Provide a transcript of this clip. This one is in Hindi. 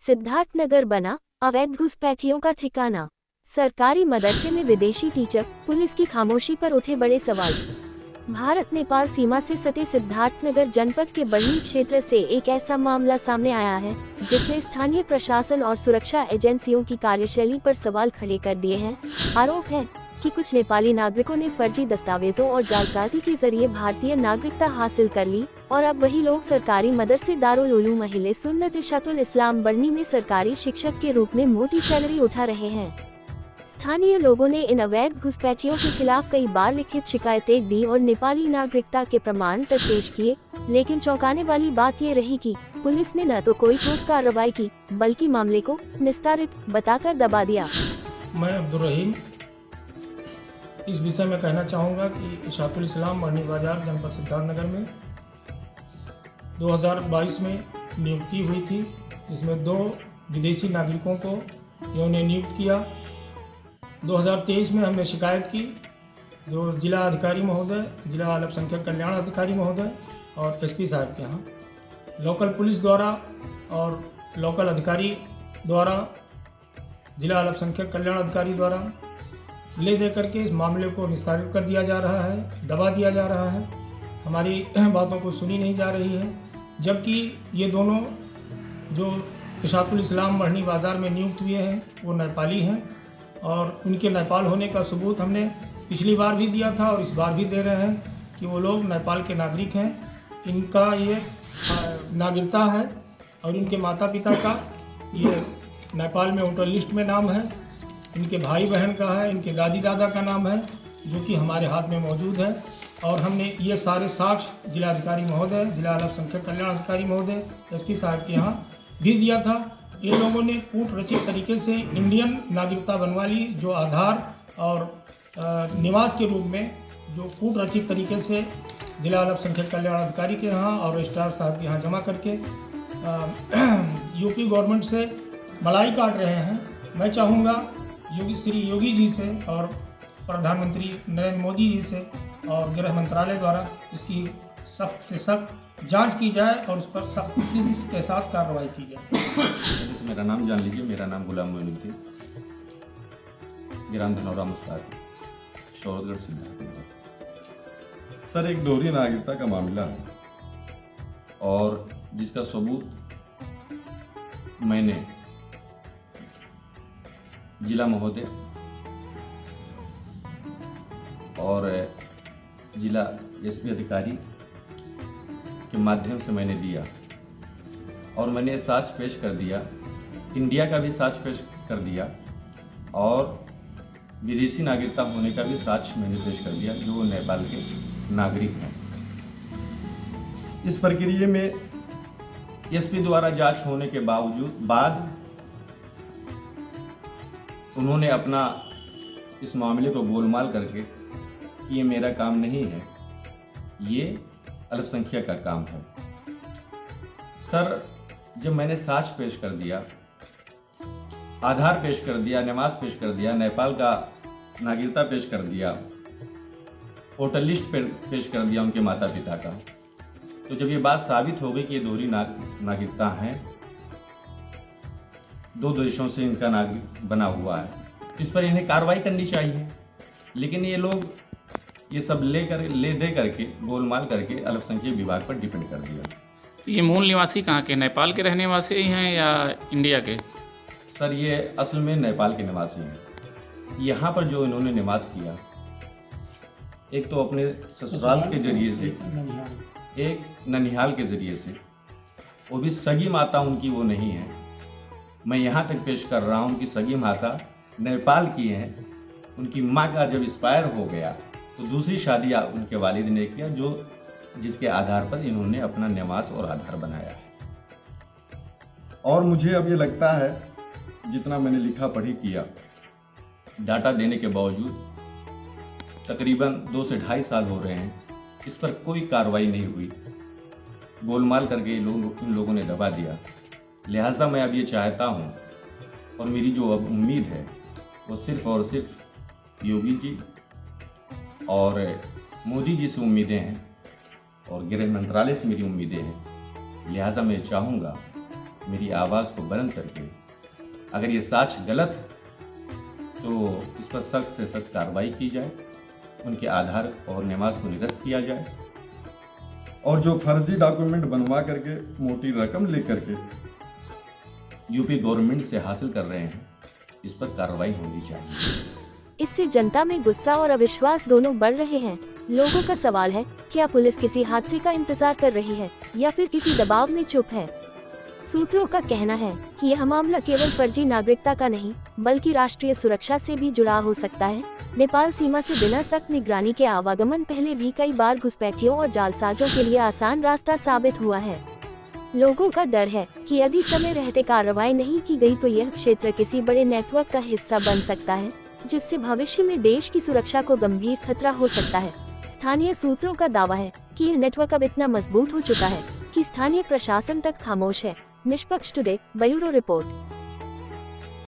सिद्धार्थनगर बना अवैध घुसपैठियों का ठिकाना। सरकारी मदरसे में विदेशी टीचर, पुलिस की खामोशी पर उठे बड़े सवाल। भारत नेपाल सीमा से सटे सिद्धार्थनगर जनपद के बढ़नी क्षेत्र से एक ऐसा मामला सामने आया है जिसने स्थानीय प्रशासन और सुरक्षा एजेंसियों की कार्यशैली पर सवाल खड़े कर दिए हैं। आरोप है कि कुछ नेपाली नागरिकों ने फर्जी दस्तावेजों और जालसाजी के जरिए भारतीय नागरिकता हासिल कर ली और अब वही लोग सरकारी मदरसे दारुल उलूम अहिले सुन्नत इशातुल इस्लाम बढ़नी में सरकारी शिक्षक के रूप में मोटी सैलरी उठा रहे हैं। स्थानीय लोगों ने इन अवैध घुसपैठियों के खिलाफ कई बार लिखित शिकायतें दी और नेपाली नागरिकता के प्रमाण तक पेश किए, लेकिन चौंकाने वाली बात ये रही कि पुलिस ने न तो कोई ठोस कार्रवाई की बल्कि मामले को निस्तारित बताकर दबा दिया। मैं अब्दुल रहीम इस विषय में कहना चाहूँगा कि इशातुल इस्लाम बढ़नी बाजार जनपद सिद्धार्थनगर में 2022 में नियुक्ति हुई थी, जिसमें 2 विदेशी नागरिकों को इन्होंने नियुक्त किया। 2023 में हमने शिकायत की जो जिला अधिकारी महोदय, जिला अल्पसंख्यक कल्याण अधिकारी महोदय और एसपी साहब के यहाँ लोकल पुलिस द्वारा और लोकल अधिकारी द्वारा, जिला अल्पसंख्यक कल्याण अधिकारी द्वारा ले दे करके इस मामले को निस्तारित कर दिया जा रहा है, दबा दिया जा रहा है। हमारी बातों को सुनी नहीं जा रही है, जबकि ये दोनों जो इशातुल इस्लाम बढ़नी बाज़ार में नियुक्त हुए हैं वो नेपाली हैं और उनके नेपाल होने का सबूत हमने पिछली बार भी दिया था और इस बार भी दे रहे हैं कि वो लोग नेपाल के नागरिक हैं। इनका ये नागरिकता है और इनके माता पिता का ये नेपाल में वोटर लिस्ट में नाम है, इनके भाई बहन का है, इनके दादी दादा का नाम है जो कि हमारे हाथ में मौजूद है। और हमने ये सारे साक्ष्य जिलाधिकारी महोदय, जिला अल्पसंख्यक कल्याण अधिकारी महोदय, एसपी साहब के यहाँ भी दिया था। इन लोगों ने कूट रचित तरीके से इंडियन नागरिकता बनवा ली, जो आधार और निवास के रूप में जो कूट रचित तरीके से जिला अल्पसंख्यक कल्याण अधिकारी के यहाँ और रजिस्ट्रार साहब के यहाँ जमा करके यूपी गवर्नमेंट से मलाई काट रहे हैं। मैं चाहूँगा श्री योगी जी से और प्रधानमंत्री नरेंद्र मोदी जी से और गृह मंत्रालय द्वारा इसकी सख्त से सख्त जांच की जाए और उस पर सख्ती के साथ कार्रवाई की जाए। मेरा नाम जान लीजिए, मेरा नाम गुलाम मोइनुद्दीन, ग्राम धनौरा मुस्ताक, शौरतगढ़ सिद्धार्थनगर। सर, एक दोहरी नागरिकता का मामला है और जिसका सबूत मैंने जिला महोदय और जिला एसपी अधिकारी के माध्यम से मैंने दिया और मैंने साक्ष्य पेश कर दिया, इंडिया का भी साक्ष्य पेश कर दिया और विदेशी नागरिकता होने का भी साक्ष्य मैंने पेश कर दिया जो नेपाल के नागरिक हैं। इस प्रक्रिया में एसपी द्वारा जांच होने के बाद उन्होंने अपना इस मामले को गोलमाल करके कि ये मेरा काम नहीं है, ये अल्पसंख्यक का काम है। सर, जब मैंने साक्ष्य पेश कर दिया, आधार पेश कर दिया, नमाज पेश कर दिया, नेपाल का नागरिकता पेश कर दिया, वोटर लिस्ट पेश कर दिया उनके माता पिता का, तो जब ये बात साबित हो गई कि ये दोहरी नागरिकता हैं, 2 देशों से इनका नागरिक बना हुआ है, इस पर इन्हें कार्रवाई करनी चाहिए। लेकिन ये लोग ये सब ले दे करके गोलमाल करके अल्पसंख्यक विभाग पर डिपेंड कर दिया। तो ये मूल निवासी कहाँ के, नेपाल के रहने वासी हैं या इंडिया के? सर, ये असल में नेपाल के निवासी हैं। यहाँ पर जो इन्होंने निवास किया, एक तो अपने ससुराल के जरिए से, एक ननिहाल के जरिए से, वो भी सगी माता उनकी वो नहीं है। मैं यहाँ तक पेश कर रहा हूँ, उनकी सगी माता नेपाल की हैं। उनकी माँ का जब एक्सपायर हो गया तो दूसरी शादी उनके वालिद ने किया, जो जिसके आधार पर इन्होंने अपना निवास और आधार बनाया है। और मुझे अब ये लगता है, जितना मैंने लिखा पढ़ी किया, डाटा देने के बावजूद तकरीबन 2 से ढाई साल हो रहे हैं, इस पर कोई कार्रवाई नहीं हुई। गोलमाल करके इन लोगों ने दबा दिया। लिहाजा मैं अब ये चाहता हूँ और मेरी जो अब उम्मीद है वो सिर्फ और सिर्फ योगी जी और मोदी जी से उम्मीदें हैं और गृह मंत्रालय से मेरी उम्मीदें हैं। लिहाजा मैं चाहूँगा मेरी आवाज़ को बुलंद करके अगर ये साक्ष्य गलत है तो इस पर सख्त से सख्त कार्रवाई की जाए, उनके आधार और नमाज को निरस्त किया जाए, और जो फर्जी डॉक्यूमेंट बनवा करके मोटी रकम लेकर के यूपी गवर्नमेंट से हासिल कर रहे हैं, इस पर कार्रवाई होनी चाहिए। इससे जनता में गुस्सा और अविश्वास दोनों बढ़ रहे हैं। लोगों का सवाल है, क्या पुलिस किसी हादसे का इंतजार कर रही है या फिर किसी दबाव में चुप है। सूत्रों का कहना है कि यह मामला केवल फर्जी नागरिकता का नहीं बल्कि राष्ट्रीय सुरक्षा से भी जुड़ा हो सकता है। नेपाल सीमा से बिना सख्त निगरानी के आवागमन पहले भी कई बार घुसपैठियों और जालसाजों के लिए आसान रास्ता साबित हुआ है। लोगों का डर है कि यदि समय रहते कार्रवाई नहीं की गई तो यह क्षेत्र किसी बड़े नेटवर्क का हिस्सा बन सकता है, जिससे भविष्य में देश की सुरक्षा को गंभीर खतरा हो सकता है। स्थानीय सूत्रों का दावा है कि यह नेटवर्क अब इतना मजबूत हो चुका है कि स्थानीय प्रशासन तक खामोश है। निष्पक्ष टुडे ब्यूरो रिपोर्ट।